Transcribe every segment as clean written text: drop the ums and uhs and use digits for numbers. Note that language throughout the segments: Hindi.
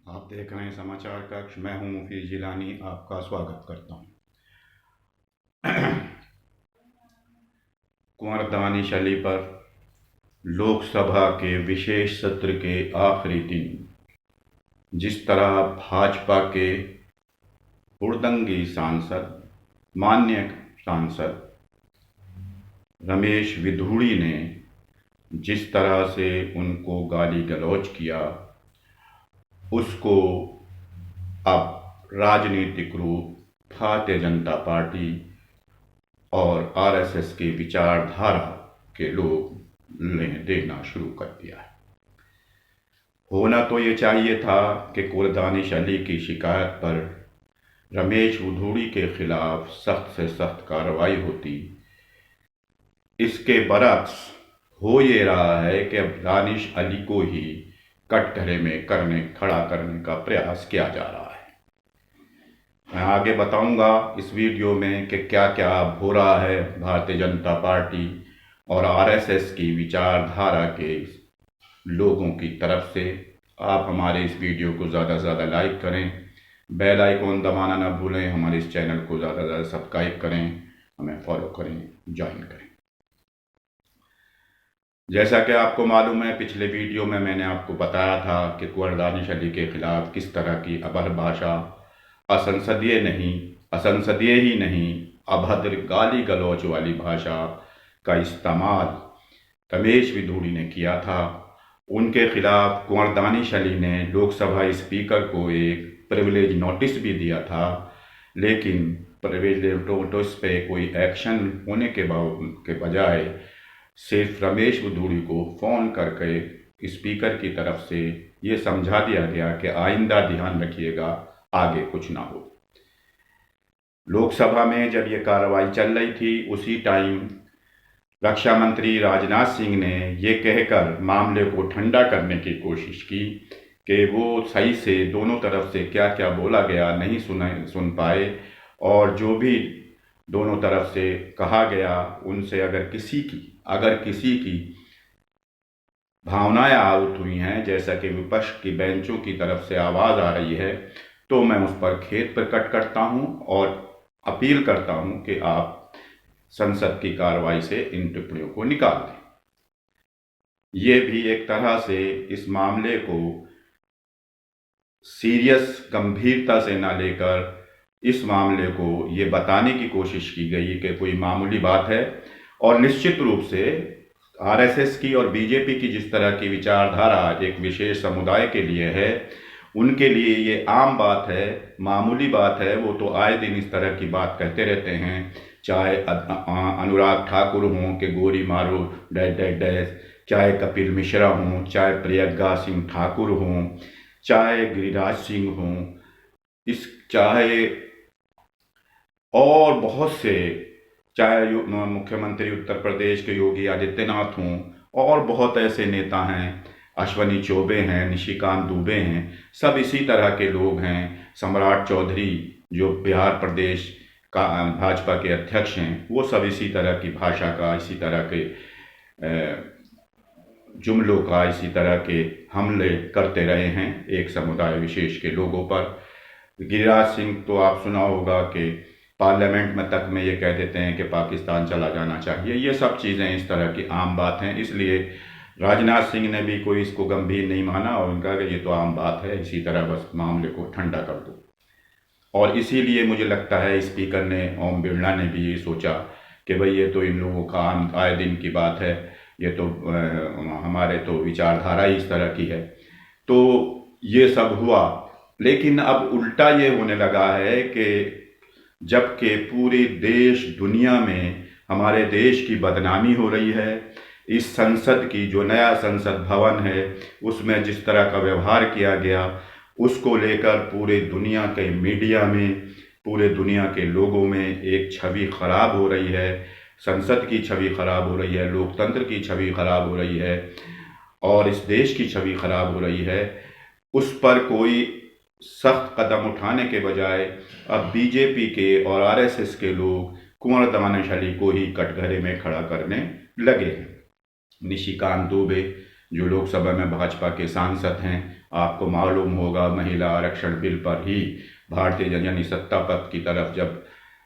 आप देख रहे हैं समाचार कक्ष। मैं हूं मुफीज जिलानी, आपका स्वागत करता हूं। कुंवर दानिश अली पर लोकसभा के विशेष सत्र के आखिरी दिन जिस तरह भाजपा के हुड़दंगी सांसद, माननीय सांसद रमेश विधूड़ी ने जिस तरह से उनको गाली गलौज किया, उसको अब राजनीतिक रूप भारतीय जनता पार्टी और आरएसएस की विचारधारा के लोग ने देना शुरू कर दिया है। होना तो ये चाहिए था कि कुंवर दानिश अली की शिकायत पर रमेश विधूड़ी के खिलाफ सख्त से सख्त कार्रवाई होती। इसके बरक्स हो ये रहा है कि अब दानिश अली को ही कटघरे में खड़ा करने का प्रयास किया जा रहा है। मैं आगे बताऊंगा इस वीडियो में कि क्या क्या हो रहा है भारतीय जनता पार्टी और आरएसएस की विचारधारा के लोगों की तरफ से। आप हमारे इस वीडियो को ज़्यादा से ज़्यादा लाइक करें, बेल आइकॉन दबाना ना भूलें, हमारे इस चैनल को ज़्यादा से ज़्यादा सब्सक्राइब करें, हमें फॉलो करें, ज्वाइन करें। जैसा कि आपको मालूम है, पिछले वीडियो में मैंने आपको बताया था कि कुंवर दानिश अली के खिलाफ किस तरह की अभद्र भाषा, असंसदीय ही नहीं अभद्र गाली गलौज वाली भाषा का इस्तेमाल रमेश विधूड़ी ने किया था। उनके खिलाफ कुंवर दानिश अली ने लोकसभा स्पीकर को एक प्रिविलेज नोटिस भी दिया था, लेकिन प्रिविलेज नोटिस पे कोई एक्शन होने के बजाय सिर्फ रमेश विधूड़ी को फ़ोन करके स्पीकर की तरफ से ये समझा दिया गया कि आइंदा ध्यान रखिएगा, आगे कुछ ना हो। लोकसभा में जब ये कार्रवाई चल रही थी, उसी टाइम रक्षा मंत्री राजनाथ सिंह ने ये कहकर मामले को ठंडा करने की कोशिश की कि वो सही से दोनों तरफ से क्या क्या बोला गया नहीं सुन पाए, और जो भी दोनों तरफ से कहा गया उनसे अगर किसी की भावनाएं आहत हुई हैं, जैसा कि विपक्ष की बेंचों की तरफ से आवाज़ आ रही है, तो मैं उस पर खेद प्रकट करता हूं और अपील करता हूं कि आप संसद की कार्रवाई से इन टिप्पणियों को निकाल दें। ये भी एक तरह से इस मामले को सीरियस गंभीरता से ना लेकर इस मामले को ये बताने की कोशिश की गई कि कोई मामूली बात है। और निश्चित रूप से आरएसएस की और बीजेपी की जिस तरह की विचारधारा एक विशेष समुदाय के लिए है, उनके लिए ये आम बात है, मामूली बात है। वो तो आए दिन इस तरह की बात कहते रहते हैं, चाहे अनुराग ठाकुर हों कि गोली मारो डैश डैश डैश, चाहे कपिल मिश्रा हों, चाहे प्रियंका सिंह ठाकुर हों, चाहे गिरिराज सिंह हों, चाहे और बहुत से, चाहे मुख्यमंत्री उत्तर प्रदेश के योगी आदित्यनाथ हों, और बहुत ऐसे नेता हैं, अश्वनी चौबे हैं, निशिकांत दुबे हैं, सब इसी तरह के लोग हैं। सम्राट चौधरी जो बिहार प्रदेश का भाजपा के अध्यक्ष हैं, वो सब इसी तरह की भाषा का, इसी तरह के जुमलों का, इसी तरह के हमले करते रहे हैं एक समुदाय विशेष के लोगों पर। गिरिराज सिंह तो आप सुना होगा कि पार्लियामेंट में तक में ये कह देते हैं कि पाकिस्तान चला जाना चाहिए। ये सब चीज़ें इस तरह की आम बात हैं, इसलिए राजनाथ सिंह ने भी कोई इसको गंभीर नहीं माना और उनका कि ये तो आम बात है, इसी तरह बस मामले को ठंडा कर दो। और इसीलिए मुझे लगता है स्पीकर ने, ओम बिरला ने भी ये सोचा कि भाई ये तो इन लोगों का आए दिन की बात है, ये तो हमारे तो विचारधारा ही इस तरह की है, तो ये सब हुआ। लेकिन अब उल्टा ये होने लगा है कि जबकि पूरे देश दुनिया में हमारे देश की बदनामी हो रही है, इस संसद की जो नया संसद भवन है उसमें जिस तरह का व्यवहार किया गया, उसको लेकर पूरे दुनिया के मीडिया में, पूरे दुनिया के लोगों में एक छवि खराब हो रही है। संसद की छवि खराब हो रही है, लोकतंत्र की छवि खराब हो रही है और इस देश की छवि खराब हो रही है। उस पर कोई सख्त कदम उठाने के बजाय अब बीजेपी के और आरएसएस के लोग कुंवर दानिश अली को ही कटघरे में खड़ा करने लगे हैं। निशिकांत दुबे जो लोकसभा में भाजपा के सांसद हैं, आपको मालूम होगा महिला आरक्षण बिल पर ही भारतीय यानी सत्ता पक्ष की तरफ जब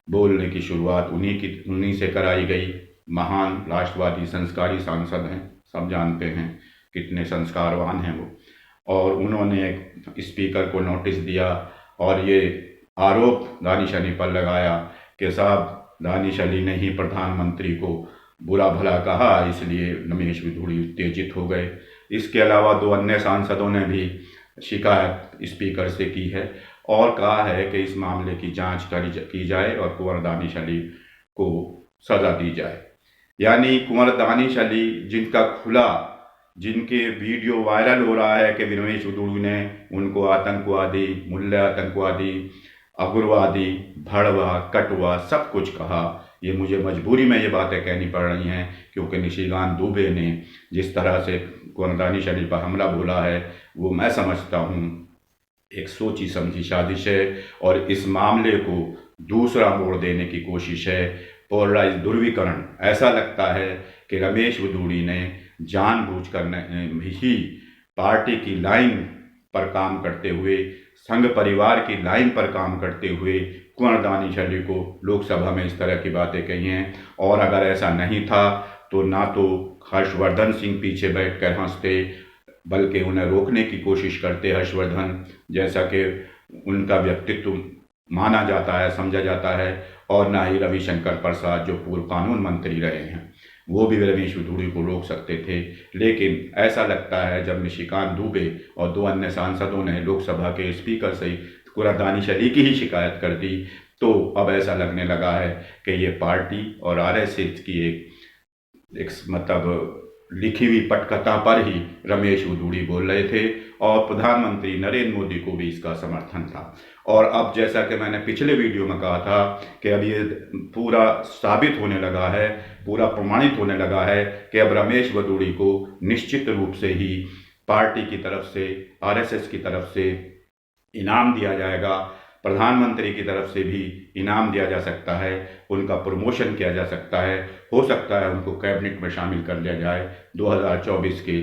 बोलने की शुरुआत उन्हीं से कराई गई। महान राष्ट्रवादी संस्कारी सांसद हैं, सब जानते हैं कितने संस्कारवान हैं वो। और उन्होंने एक स्पीकर को नोटिस दिया और ये आरोप दानिश अली पर लगाया कि साहब दानिश अली ने ही प्रधानमंत्री को बुरा भला कहा, इसलिए रमेश बिधूड़ी उत्तेजित हो गए। इसके अलावा 2 अन्य सांसदों ने भी शिकायत स्पीकर से की है और कहा है कि इस मामले की जांच की जाए और कुंवर दानिश अली को सजा दी जाए। यानी कुंवर दानिश अली जिनके वीडियो वायरल हो रहा है कि रमेश बिधूड़ी ने उनको आतंकवादी, मुल्ला आतंकवादी, अग्रवादी, भड़वा, कटवा सब कुछ कहा। ये मुझे मजबूरी में ये बातें कहनी पड़ रही हैं क्योंकि निशिकांत दुबे ने जिस तरह से कुंवर दानिश अली पर हमला बोला है वो मैं समझता हूँ एक सोची समझी साजिश है और इस मामले को दूसरा मोड़ देने की कोशिश है, पोलराइज ध्रुवीकरण। ऐसा लगता है कि रमेश बिधूड़ी ने जानबूझकर ही पार्टी की लाइन पर काम करते हुए, संघ परिवार की लाइन पर काम करते हुए कुंवर दानिश अली को लोकसभा में इस तरह की बातें कही हैं। और अगर ऐसा नहीं था तो ना तो हर्षवर्धन सिंह पीछे बैठकर हंसते बल्कि उन्हें रोकने की कोशिश करते हर्षवर्धन, जैसा कि उनका व्यक्तित्व माना जाता है, समझा जाता है। और ना ही रविशंकर प्रसाद जो पूर्व कानून मंत्री रहे हैं वो भी रमेश बिधूड़ी को रोक सकते थे। लेकिन ऐसा लगता है जब निशिकांत दुबे और 2 अन्य सांसदों ने लोकसभा के स्पीकर से कुंवर दानिश अली की ही शिकायत कर दी तो अब ऐसा लगने लगा है कि ये पार्टी और आरएसएस की एक मतलब लिखी हुई पटकथा पर ही रमेश बिधूड़ी बोल रहे थे और प्रधानमंत्री नरेंद्र मोदी को भी इसका समर्थन था। और अब जैसा कि मैंने पिछले वीडियो में कहा था कि अब ये पूरा साबित होने लगा है, पूरा प्रमाणित होने लगा है कि अब रमेश बिधूड़ी को निश्चित रूप से ही पार्टी की तरफ से, आरएसएस की तरफ से इनाम दिया जाएगा, प्रधानमंत्री की तरफ से भी इनाम दिया जा सकता है, उनका प्रमोशन किया जा सकता है, हो सकता है उनको कैबिनेट में शामिल कर लिया जाए 2024 के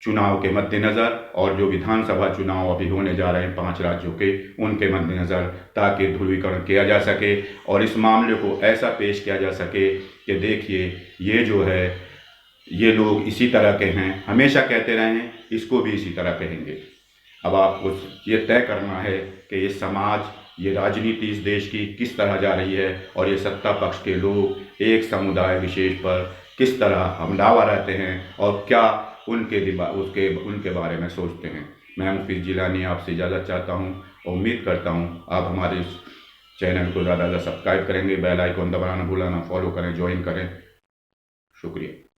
चुनाव के मद्देनज़र और जो विधानसभा चुनाव अभी होने जा रहे हैं 5 राज्यों के, उनके मद्देनज़र, ताकि ध्रुवीकरण किया जा सके और इस मामले को ऐसा पेश किया जा सके कि देखिए ये जो है ये लोग इसी तरह के हैं, हमेशा कहते रहे हैं, इसको भी इसी तरह कहेंगे। अब आपको ये तय करना है कि ये समाज, ये राजनीति इस देश की किस तरह जा रही है और ये सत्ता पक्ष के लोग एक समुदाय विशेष पर किस तरह हमलावर रहते हैं और क्या उनके बारे में सोचते हैं। मैं मुफीद जिलानी आपसे इजाज़त चाहता हूँ और उम्मीद करता हूँ आप हमारे इस चैनल को ज़्यादा सब्सक्राइब करेंगे, बेल आइकन दबाना भूलना, फॉलो करें, ज्वाइन करें। शुक्रिया।